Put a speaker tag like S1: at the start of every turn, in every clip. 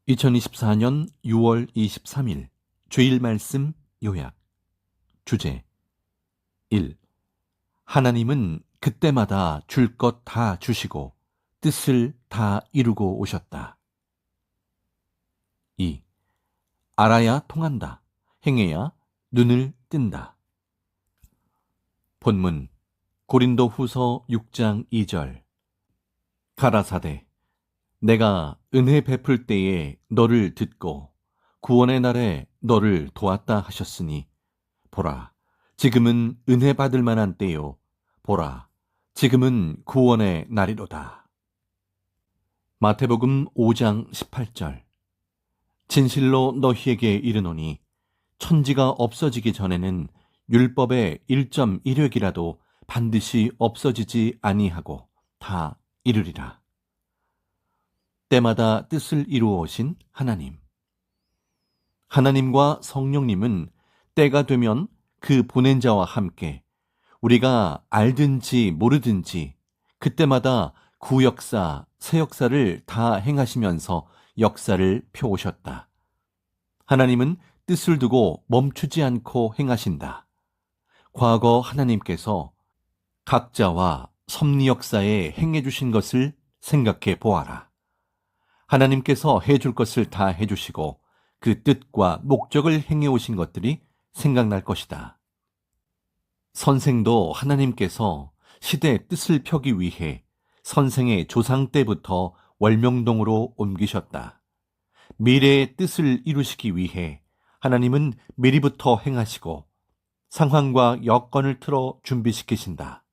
S1: 2024년 6월 23일 주일 말씀 요약. 주제 1. 하나님은 그때마다 줄 것 다 주시고 뜻을 다 이루고 오셨다. 2. 알아야 통한다. 행해야 눈을 뜬다. 본문 고린도 후서 6장 2절. 가라사대 내가 은혜 베풀 때에 너를 듣고 구원의 날에 너를 도왔다 하셨으니 보라 지금은 은혜 받을 만한 때요 보라 지금은 구원의 날이로다. 마태복음 5장 18절. 진실로 너희에게 이르노니 천지가 없어지기 전에는 율법의 1.1획이라도 반드시 없어지지 아니하고 다 이루리라. 때마다 뜻을 이루어 오신 하나님. 하나님과 성령님은 때가 되면 그 보낸 자와 함께 우리가 알든지 모르든지 그때마다 구역사, 새 역사를 다 행하시면서 역사를 펴오셨다. 하나님은 뜻을 두고 멈추지 않고 행하신다. 과거 하나님께서 각자와 섭리 역사에 행해주신 것을 생각해 보아라. 하나님께서 해줄 것을 다 해주시고 그 뜻과 목적을 행해오신 것들이 생각날 것이다. 선생도 하나님께서 시대의 뜻을 펴기 위해 선생의 조상 때부터 월명동으로 옮기셨다. 미래의 뜻을 이루시기 위해 하나님은 미리부터 행하시고 상황과 여건을 틀어 준비시키신다.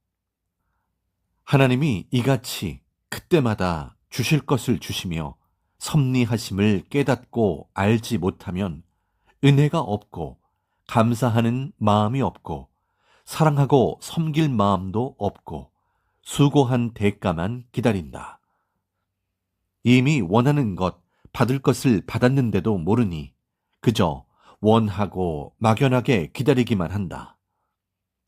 S1: 하나님이 이같이 그때마다 주실 것을 주시며 섭리하심을 깨닫고 알지 못하면 은혜가 없고 감사하는 마음이 없고 사랑하고 섬길 마음도 없고 수고한 대가만 기다린다. 이미 원하는 것, 받을 것을 받았는데도 모르니 그저 원하고 막연하게 기다리기만 한다.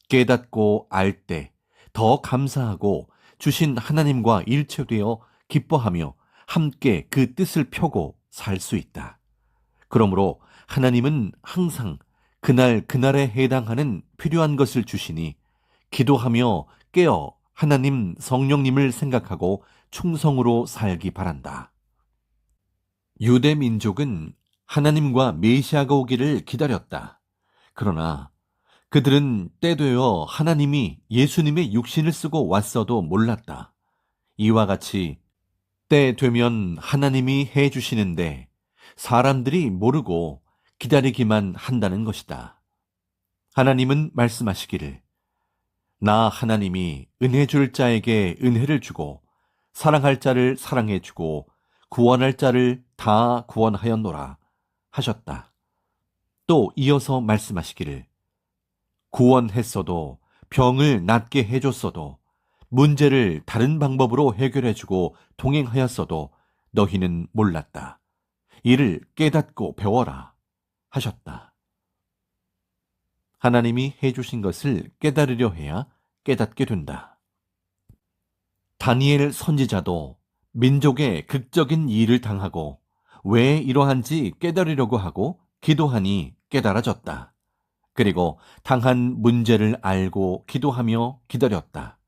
S1: 깨닫고 알 때 더 감사하고 주신 하나님과 일체되어 기뻐하며 함께 그 뜻을 펴고 살 수 있다. 그러므로 하나님은 항상 그날에 해당하는 필요한 것을 주시니 기도하며 깨어 하나님 성령님을 생각하고 충성으로 살기 바란다. 유대 민족은 하나님과 메시아가 오기를 기다렸다. 그러나 그들은 때되어 하나님이 예수님의 육신을 쓰고 왔어도 몰랐다. 이와 같이 때 되면 하나님이 해 주시는데 사람들이 모르고 기다리기만 한다는 것이다. 하나님은 말씀하시기를 나 하나님이 은혜 줄 자에게 은혜를 주고 사랑할 자를 사랑해 주고 구원할 자를 다 구원하였노라 하셨다. 또 이어서 말씀하시기를 구원했어도 병을 낫게 해줬어도 문제를 다른 방법으로 해결해주고 동행하였어도 너희는 몰랐다. 이를 깨닫고 배워라 하셨다. 하나님이 해주신 것을 깨달으려 해야 깨닫게 된다. 다니엘 선지자도 민족의 극적인 일을 당하고 왜 이러한지 깨달으려고 하고 기도하니 깨달아졌다. 그리고 당한 문제를 알고 기도하며 기다렸다.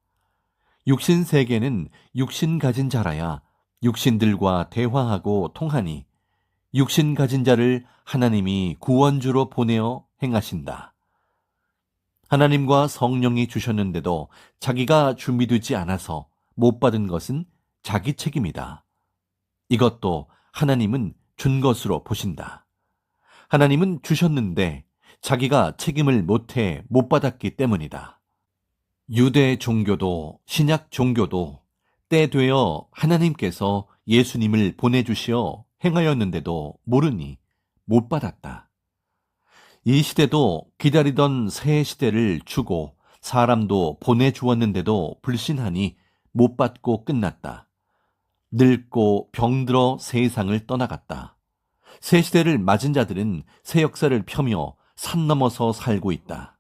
S1: 육신 세계는 육신 가진 자라야 육신들과 대화하고 통하니 육신 가진 자를 하나님이 구원주로 보내어 행하신다. 하나님과 성령이 주셨는데도 자기가 준비되지 않아서 못 받은 것은 자기 책임이다. 이것도 하나님은 준 것으로 보신다. 하나님은 주셨는데 자기가 책임을 못해 못 받았기 때문이다. 유대 종교도 신약 종교도 때 되어 하나님께서 예수님을 보내주시어 행하였는데도 모르니 못 받았다. 이 시대도 기다리던 새 시대를 주고 사람도 보내주었는데도 불신하니 못 받고 끝났다. 늙고 병들어 세상을 떠나갔다. 새 시대를 맞은 자들은 새 역사를 펴며 산 넘어서 살고 있다.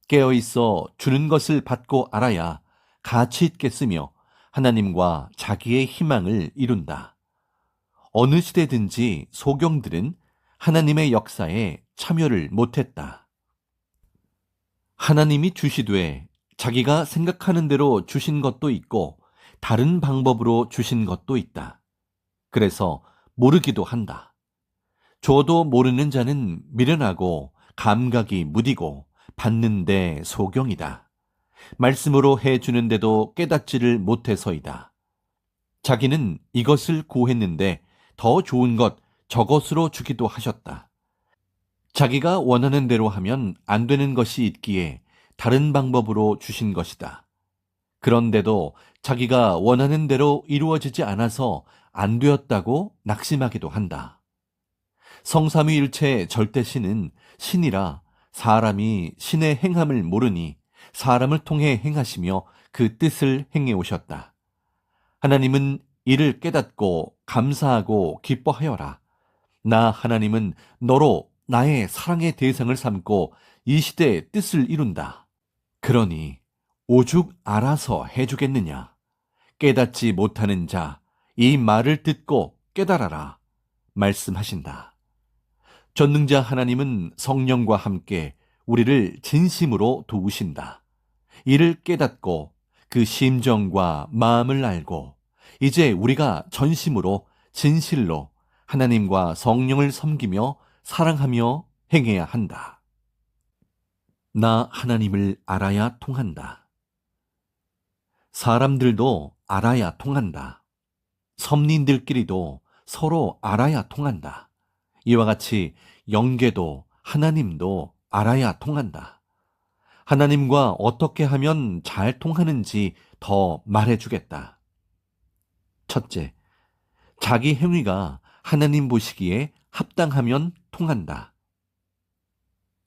S1: 깨어있어 주는 것을 받고 알아야 가치 있게 쓰며 하나님과 자기의 희망을 이룬다. 어느 시대든지 소경들은 하나님의 역사에 참여를 못했다. 하나님이 주시되 자기가 생각하는 대로 주신 것도 있고 다른 방법으로 주신 것도 있다. 그래서 모르기도 한다. 줘도 모르는 자는 미련하고 감각이 무디고 받는데 소경이다. 말씀으로 해주는데도 깨닫지를 못해서이다. 자기는 이것을 구했는데 더 좋은 것 저것으로 주기도 하셨다. 자기가 원하는 대로 하면 안 되는 것이 있기에 다른 방법으로 주신 것이다. 그런데도 자기가 원하는 대로 이루어지지 않아서 안 되었다고 낙심하기도 한다. 성삼위일체 절대신은 신이라 사람이 신의 행함을 모르니 사람을 통해 행하시며 그 뜻을 행해 오셨다. 하나님은 이를 깨닫고 감사하고 기뻐하여라. 나 하나님은 너로 나의 사랑의 대상을 삼고 이 시대의 뜻을 이룬다. 그러니 오죽 알아서 해주겠느냐. 깨닫지 못하는 자, 이 말을 듣고 깨달아라. 말씀하신다. 전능자 하나님은 성령과 함께 우리를 진심으로 도우신다. 이를 깨닫고 그 심정과 마음을 알고 이제 우리가 전심으로 진실로 하나님과 성령을 섬기며 사랑하며 행해야 한다. 나 하나님을 알아야 통한다. 사람들도 알아야 통한다. 섭리인들끼리도 서로 알아야 통한다. 이와 같이 영계도 하나님도 알아야 통한다. 하나님과 어떻게 하면 잘 통하는지 더 말해주겠다. 첫째, 자기 행위가 하나님 보시기에 합당하면 통한다.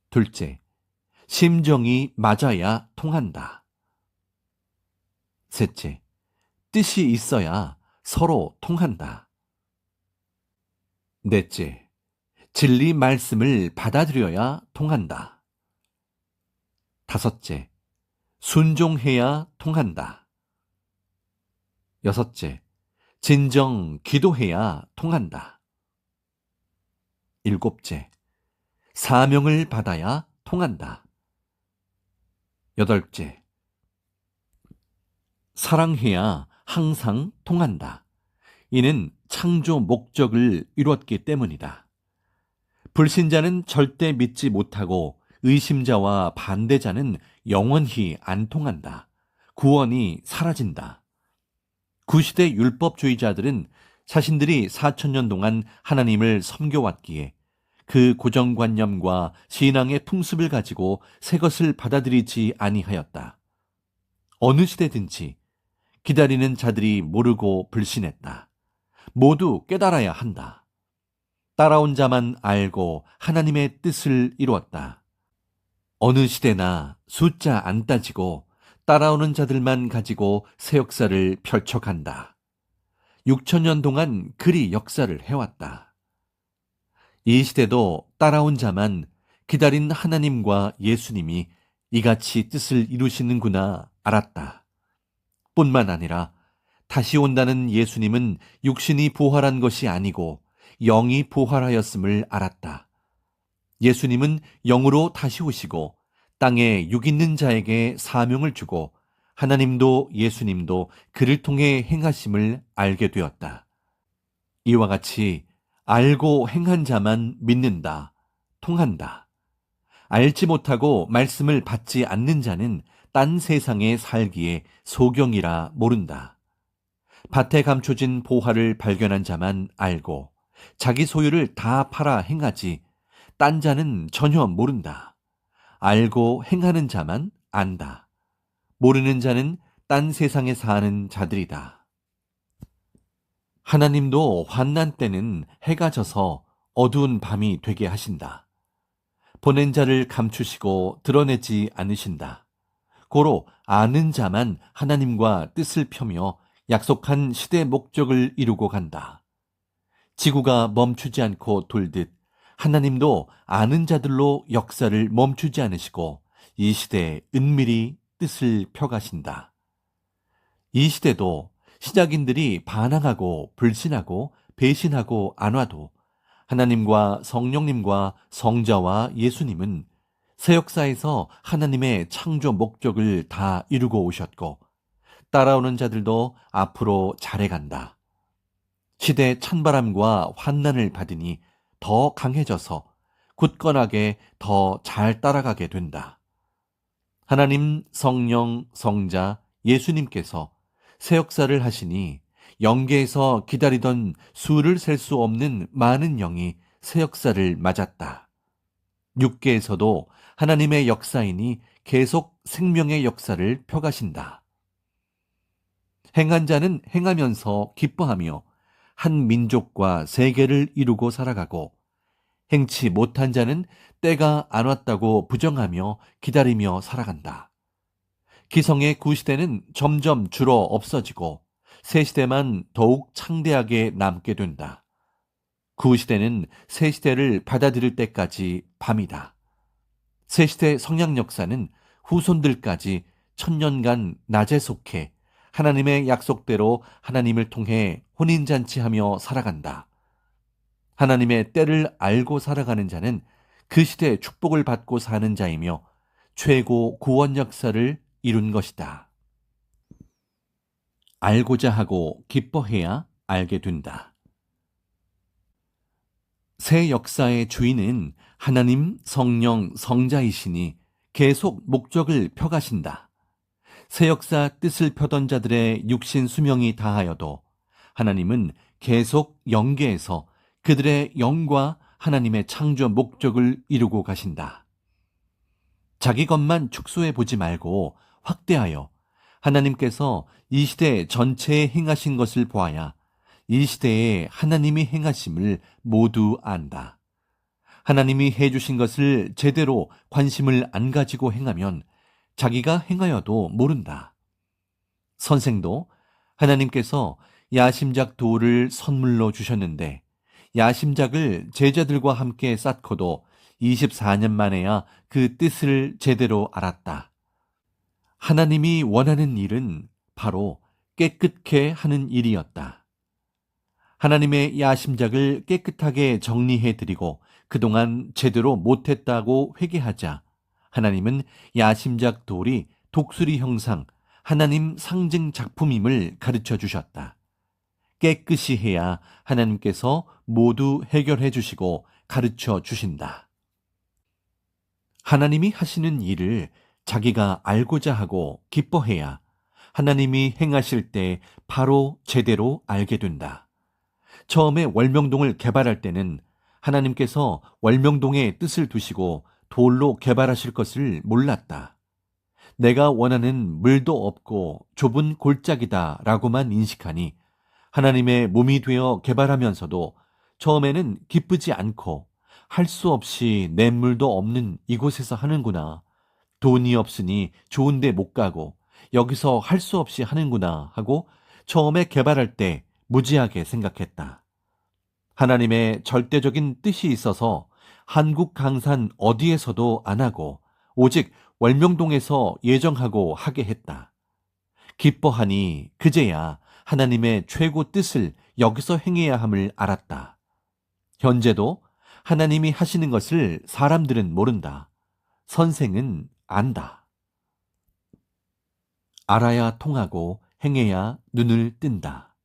S1: 둘째, 심정이 맞아야 통한다. 셋째, 뜻이 있어야 서로 통한다. 넷째, 진리 말씀을 받아들여야 통한다. 다섯째, 순종해야 통한다. 여섯째, 진정 기도해야 통한다. 일곱째, 사명을 받아야 통한다. 여덟째, 사랑해야 항상 통한다. 이는 창조 목적을 이뤘기 때문이다. 불신자는 절대 믿지 못하고 의심자와 반대자는 영원히 안 통한다. 구원이 사라진다. 구시대 율법주의자들은 자신들이 4,000년 동안 하나님을 섬겨왔기에 그 고정관념과 신앙의 풍습을 가지고 새 것을 받아들이지 아니하였다. 어느 시대든지 기다리는 자들이 모르고 불신했다. 모두 깨달아야 한다. 따라온 자만 알고 하나님의 뜻을 이루었다. 어느 시대나 숫자 안 따지고 따라오는 자들만 가지고 새 역사를 펼쳐간다. 6,000년 동안 그리 역사를 해왔다. 이 시대도 따라온 자만 기다린 하나님과 예수님이 이같이 뜻을 이루시는구나 알았다. 뿐만 아니라 다시 온다는 예수님은 육신이 부활한 것이 아니고 영이 부활하였음을 알았다. 예수님은 영으로 다시 오시고 땅에 육 있는 자에게 사명을 주고 하나님도 예수님도 그를 통해 행하심을 알게 되었다. 이와 같이 알고 행한 자만 믿는다, 통한다. 알지 못하고 말씀을 받지 않는 자는 딴 세상에 살기에 소경이라 모른다. 밭에 감춰진 보화를 발견한 자만 알고 자기 소유를 다 팔아 행하지 딴 자는 전혀 모른다. 알고 행하는 자만 안다. 모르는 자는 딴 세상에 사는 자들이다. 하나님도 환난 때는 해가 져서 어두운 밤이 되게 하신다. 보낸 자를 감추시고 드러내지 않으신다. 고로 아는 자만 하나님과 뜻을 펴며 약속한 시대 목적을 이루고 간다. 지구가 멈추지 않고 돌듯 하나님도 아는 자들로 역사를 멈추지 않으시고 이 시대에 은밀히 뜻을 펴가신다. 이 시대도 시작인들이 반항하고 불신하고 배신하고 안 와도 하나님과 성령님과 성자와 예수님은 새 역사에서 하나님의 창조 목적을 다 이루고 오셨고 따라오는 자들도 앞으로 잘해간다. 시대 찬바람과 환난을 받으니 더 강해져서 굳건하게 더 잘 따라가게 된다. 하나님, 성령, 성자, 예수님께서 새 역사를 하시니 영계에서 기다리던 수를 셀 수 없는 많은 영이 새 역사를 맞았다. 육계에서도 하나님의 역사이니 계속 생명의 역사를 펴가신다. 행한 자는 행하면서 기뻐하며 한 민족과 세계를 이루고 살아가고 행치 못한 자는 때가 안 왔다고 부정하며 기다리며 살아간다. 기성의 구시대는 점점 줄어 없어지고 새 시대만 더욱 창대하게 남게 된다. 구시대는 새 시대를 받아들일 때까지 밤이다. 새 시대 성약 역사는 후손들까지 천년간 낮에 속해 하나님의 약속대로 하나님을 통해 혼인잔치하며 살아간다. 하나님의 때를 알고 살아가는 자는 그 시대의 축복을 받고 사는 자이며 최고 구원 역사를 이룬 것이다. 알고자 하고 기뻐해야 알게 된다. 새 역사의 주인은 하나님, 성령, 성자이시니 계속 목적을 펴가신다. 새 역사 뜻을 펴던 자들의 육신 수명이 다하여도 하나님은 계속 영계에서 그들의 영과 하나님의 창조 목적을 이루고 가신다. 자기 것만 축소해 보지 말고 확대하여 하나님께서 이 시대 전체에 행하신 것을 보아야 이 시대에 하나님이 행하심을 모두 안다. 하나님이 해주신 것을 제대로 관심을 안 가지고 행하면 자기가 행하여도 모른다. 선생도 하나님께서 야심작 돌을 선물로 주셨는데 야심작을 제자들과 함께 쌓고도 24년 만에야 그 뜻을 제대로 알았다. 하나님이 원하는 일은 바로 깨끗게 하는 일이었다. 하나님의 야심작을 깨끗하게 정리해드리고 그동안 제대로 못했다고 회개하자 하나님은 야심작 돌이 독수리 형상, 하나님 상징 작품임을 가르쳐 주셨다. 깨끗이 해야 하나님께서 모두 해결해 주시고 가르쳐 주신다. 하나님이 하시는 일을 자기가 알고자 하고 기뻐해야 하나님이 행하실 때 바로 제대로 알게 된다. 처음에 월명동을 개발할 때는 하나님께서 월명동에 뜻을 두시고 돌로 개발하실 것을 몰랐다. 내가 원하는 물도 없고 좁은 골짜기다 라고만 인식하니 하나님의 몸이 되어 개발하면서도 처음에는 기쁘지 않고 할 수 없이 냇물도 없는 이곳에서 하는구나. 돈이 없으니 좋은데 못 가고 여기서 할 수 없이 하는구나 하고 처음에 개발할 때 무지하게 생각했다. 하나님의 절대적인 뜻이 있어서 한국 강산 어디에서도 안 하고 오직 월명동에서 예정하고 하게 했다. 기뻐하니 그제야 하나님의 최고 뜻을 여기서 행해야 함을 알았다. 현재도 하나님이 하시는 것을 사람들은 모른다. 선생은 안다. 알아야 통하고 행해야 눈을 뜬다.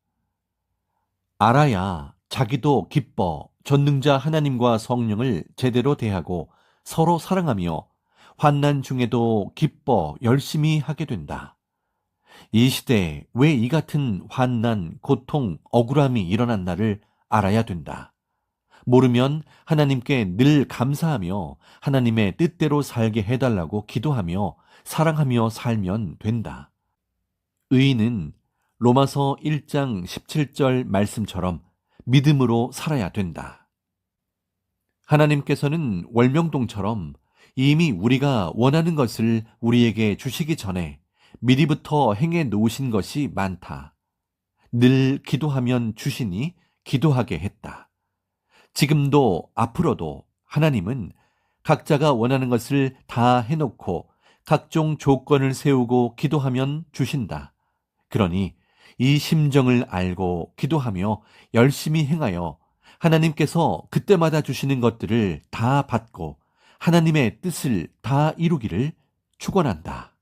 S1: 알아야 자기도 기뻐 전능자 하나님과 성령을 제대로 대하고 서로 사랑하며 환난 중에도 기뻐 열심히 하게 된다. 이 시대에 왜 이 같은 환난, 고통, 억울함이 일어났나를 알아야 된다. 모르면 하나님께 늘 감사하며 하나님의 뜻대로 살게 해달라고 기도하며 사랑하며 살면 된다. 의인은 로마서 1장 17절 말씀처럼 믿음으로 살아야 된다. 하나님께서는 월명동처럼 이미 우리가 원하는 것을 우리에게 주시기 전에 미리부터 행해 놓으신 것이 많다. 늘 기도하면 주시니 기도하게 했다. 지금도 앞으로도 하나님은 각자가 원하는 것을 다 해놓고 각종 조건을 세우고 기도하면 주신다. 그러니 이 심정을 알고 기도하며 열심히 행하여 하나님께서 그때마다 주시는 것들을 다 받고 하나님의 뜻을 다 이루기를 축원한다.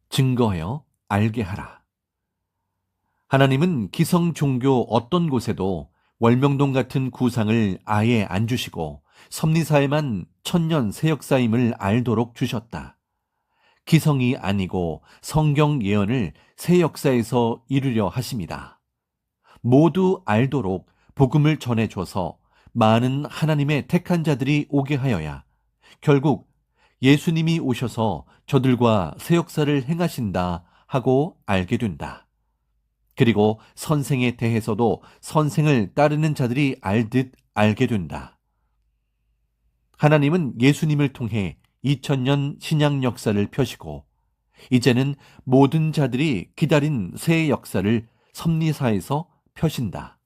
S1: 증거하여 알게 하라. 하나님은 기성 종교 어떤 곳에도 월명동 같은 구상을 아예 안 주시고 섭리사에만 천년 새 역사임을 알도록 주셨다. 기성이 아니고 성경 예언을 새 역사에서 이루려 하십니다. 모두 알도록 복음을 전해줘서 많은 하나님의 택한 자들이 오게 하여야 결국 예수님이 오셔서 저들과 새 역사를 행하신다 하고 알게 된다. 그리고 선생에 대해서도 선생을 따르는 자들이 알듯 알게 된다. 하나님은 예수님을 통해 2000년 신약 역사를 펴시고 이제는 모든 자들이 기다린 새 역사를 섭리사에서 펴신다.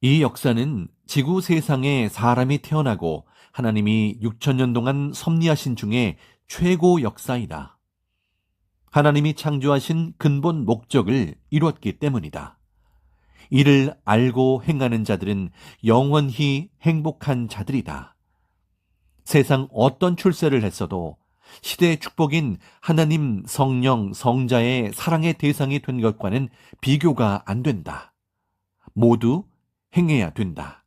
S1: 이 역사는 지구 세상에 사람이 태어나고 하나님이 6000년 동안 섭리하신 중에 최고 역사이다. 하나님이 창조하신 근본 목적을 이뤘기 때문이다. 이를 알고 행하는 자들은 영원히 행복한 자들이다. 세상 어떤 출세를 했어도 시대의 축복인 하나님 성령 성자의 사랑의 대상이 된 것과는 비교가 안 된다. 모두 행해야 된다.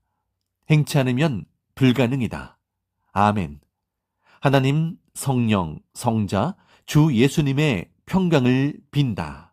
S1: 행치 않으면 불가능이다. 아멘. 하나님 성령 성자 주 예수님의 평강을 빈다.